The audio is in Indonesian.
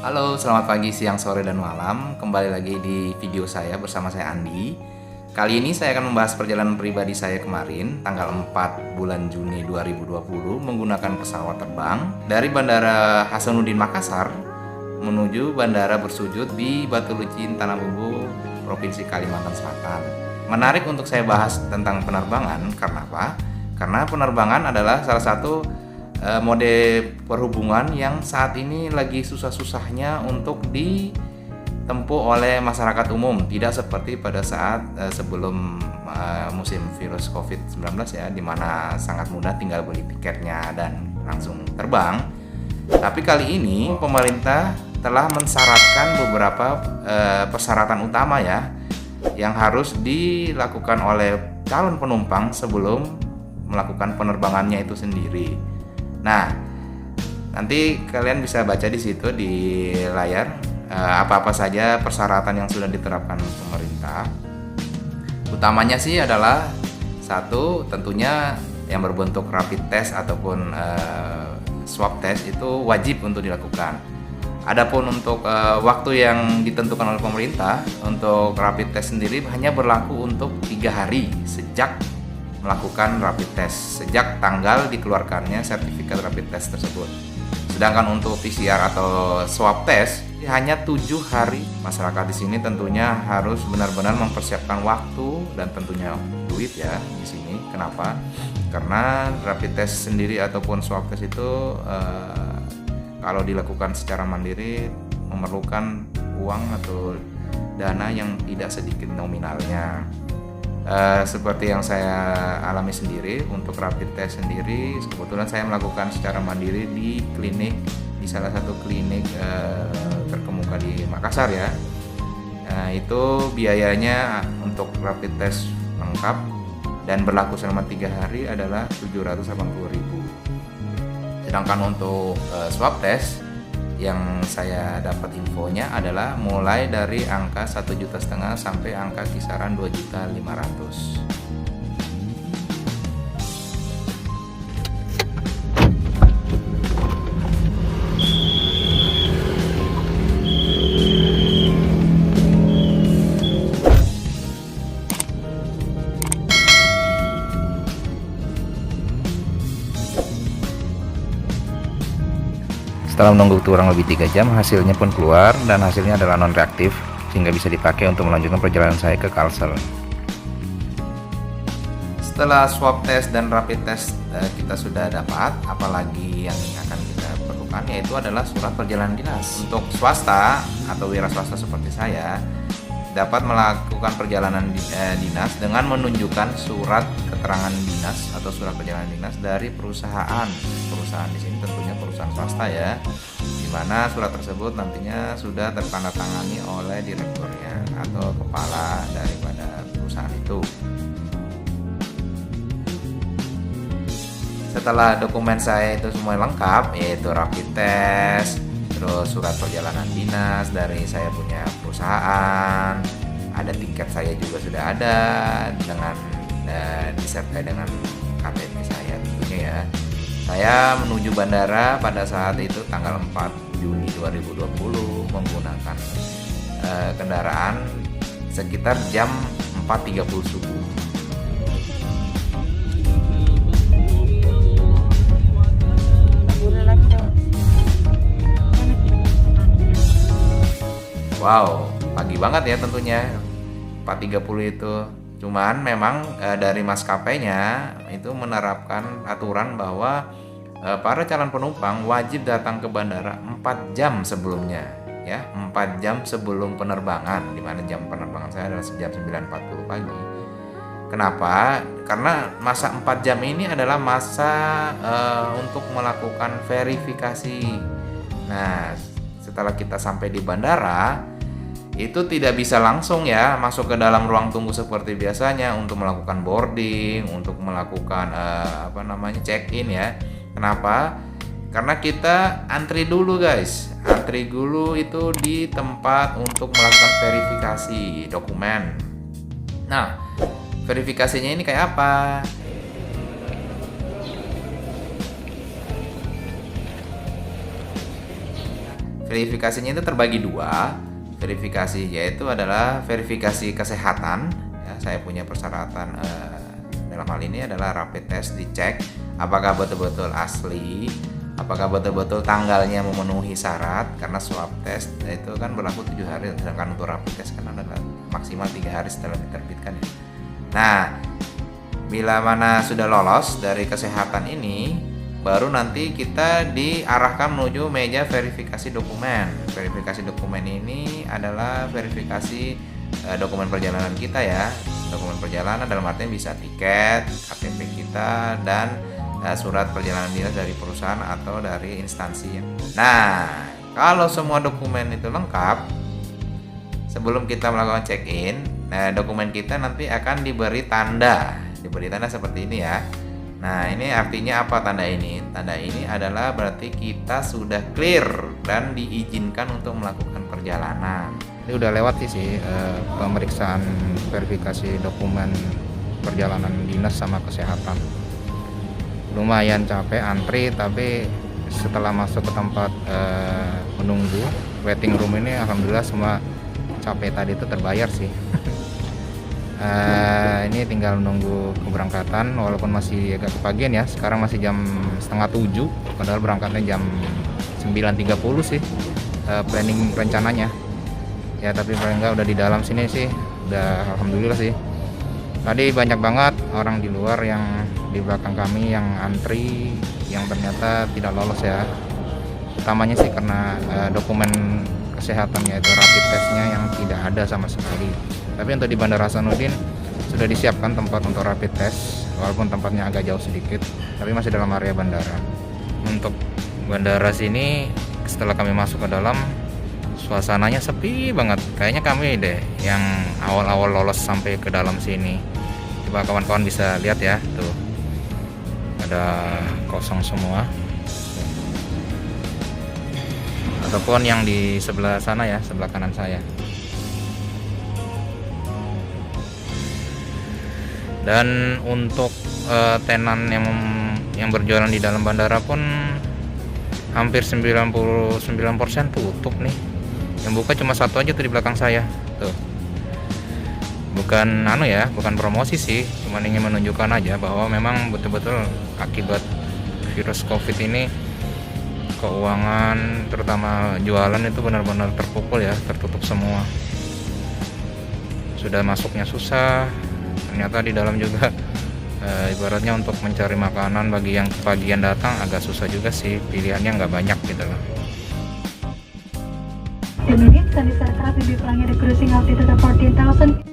Halo, selamat pagi, siang, sore, dan malam. Kembali lagi di video saya bersama saya Andi. Kali ini saya akan membahas perjalanan pribadi saya kemarin, tanggal 4 bulan Juni 2020, menggunakan pesawat terbang dari Bandara Hasanuddin Makassar menuju Bandara Bersujud di Batu Licin, Tanah Bumbu, Provinsi Kalimantan Selatan. Menarik untuk saya bahas tentang penerbangan, karena apa? Karena penerbangan adalah salah satu mode perhubungan yang saat ini lagi susah-susahnya untuk ditempuh oleh masyarakat umum, tidak seperti pada saat sebelum musim virus COVID-19 ya, dimana sangat mudah tinggal beli tiketnya dan langsung terbang. Tapi kali ini pemerintah telah mensyaratkan beberapa persyaratan utama ya, yang harus dilakukan oleh calon penumpang sebelum melakukan penerbangannya itu sendiri. Nah, nanti kalian bisa baca di situ di layar apa-apa saja persyaratan yang sudah diterapkan pemerintah. Utamanya sih adalah satu, tentunya yang berbentuk rapid test ataupun swab test itu wajib untuk dilakukan. Adapun untuk waktu yang ditentukan oleh pemerintah untuk rapid test sendiri hanya berlaku untuk 3 hari sejak melakukan rapid test, sejak tanggal dikeluarkannya sertifikat rapid test tersebut. Sedangkan untuk PCR atau swab test hanya 7 hari. Masyarakat di sini tentunya harus benar-benar mempersiapkan waktu dan tentunya duit ya di sini. Kenapa? Karena rapid test sendiri ataupun swab test itu kalau dilakukan secara mandiri memerlukan uang atau dana yang tidak sedikit nominalnya. Seperti yang saya alami sendiri untuk rapid test sendiri, kebetulan saya melakukan secara mandiri di klinik, di salah satu klinik terkemuka di Makassar ya. Itu biayanya untuk rapid test lengkap dan berlaku selama 3 hari adalah 780.000. Sedangkan untuk swab test yang saya dapat infonya adalah mulai dari angka 1,5 juta sampai angka kisaran 2.500.000. Setelah menunggu kurang lebih 3 jam, hasilnya pun keluar dan hasilnya adalah non-reaktif sehingga bisa dipakai untuk melanjutkan perjalanan saya ke Kalsel. Setelah swab test dan rapid test kita sudah dapat, apalagi yang akan kita perlukan yaitu adalah surat perjalanan dinas. Untuk swasta atau wira swasta seperti saya dapat melakukan perjalanan dinas dengan menunjukkan surat keterangan dinas atau surat perjalanan dinas dari perusahaan di sini tentunya perusahaan swasta ya, di mana surat tersebut nantinya sudah tertandatangani oleh direkturnya atau kepala daripada perusahaan itu. Setelah dokumen saya itu semua lengkap, yaitu rapid test, terus surat perjalanan dinas dari saya punya perusahaan, ada tiket saya juga sudah ada dengan disertai dengan KTP saya tentunya ya. Saya menuju bandara pada saat itu tanggal 4 Juni 2020 menggunakan kendaraan sekitar jam 4.30 subuh. Wow, pagi banget ya tentunya 4.30 itu. Cuman memang dari maskapainya itu menerapkan aturan bahwa para calon penumpang wajib datang ke bandara 4 jam sebelumnya ya, 4 jam sebelum penerbangan, di mana jam penerbangan saya adalah jam 9.40 pagi. Kenapa? Karena masa 4 jam ini adalah masa untuk melakukan verifikasi. Nah, setelah kita sampai di bandara itu tidak bisa langsung ya masuk ke dalam ruang tunggu seperti biasanya untuk melakukan boarding, untuk melakukan check-in ya. Kenapa? Karena kita antri dulu guys, antri dulu itu di tempat untuk melakukan verifikasi dokumen. Nah, verifikasinya ini kayak apa? verifikasinya itu terbagi dua. Verifikasi yaitu adalah verifikasi kesehatan. Ya, saya punya persyaratan dalam hal ini adalah rapid test, dicek apakah betul-betul asli, apakah betul-betul tanggalnya memenuhi syarat, karena swab test itu kan berlaku 7 hari, sedangkan untuk rapid test kan adalah maksimal 3 hari setelah diterbitkan ya. Nah, bila mana sudah lolos dari kesehatan ini, baru nanti kita diarahkan menuju meja verifikasi dokumen. Verifikasi dokumen ini adalah verifikasi dokumen perjalanan kita ya. Dokumen perjalanan dalam artian bisa tiket, KTP kita, dan surat perjalanan dinas dari perusahaan atau dari instansi. Nah, kalau semua dokumen itu lengkap, sebelum kita melakukan check-in, dokumen kita nanti akan diberi tanda seperti ini ya. Nah, ini artinya apa tanda ini? Tanda ini adalah berarti kita sudah clear dan diizinkan untuk melakukan perjalanan. Ini udah lewat sih pemeriksaan verifikasi dokumen perjalanan dinas sama kesehatan. Lumayan capek antri, tapi setelah masuk ke tempat menunggu waiting room ini, alhamdulillah semua capek tadi itu terbayar sih. Ini tinggal menunggu keberangkatan, walaupun masih agak kepagian ya. Sekarang masih jam 6:30, padahal berangkatnya jam 9.30 sih planning rencananya ya. Tapi paling enggak udah di dalam sini sih, udah alhamdulillah sih. Tadi banyak banget orang di luar yang di belakang kami yang antri, yang ternyata tidak lolos ya. Utamanya sih karena dokumen kesehatannya itu rapid testnya yang tidak ada sama sekali. Tapi untuk di Bandara Hasanuddin sudah disiapkan tempat untuk rapid test, walaupun tempatnya agak jauh sedikit, tapi masih dalam area bandara. Untuk bandara sini, setelah kami masuk ke dalam, suasananya sepi banget. Kayaknya kami deh yang awal-awal lolos sampai ke dalam sini. Coba kawan-kawan bisa lihat ya, tuh ada kosong semua. Ataupun yang di sebelah sana ya, sebelah kanan saya. Dan untuk tenan yang berjualan di dalam bandara pun hampir 99% tutup nih. Yang buka cuma satu aja tuh di belakang saya tuh. Bukan bukan promosi sih, cuma ingin menunjukkan aja bahwa memang betul-betul akibat virus COVID ini keuangan terutama jualan itu benar-benar terpukul ya, tertutup semua. Sudah masuknya susah, ternyata di dalam juga ibaratnya untuk mencari makanan bagi yang kepagian datang agak susah juga sih, pilihannya nggak banyak gitu loh. The minutes and is aircraft will be flying at a cruising altitude of 14,000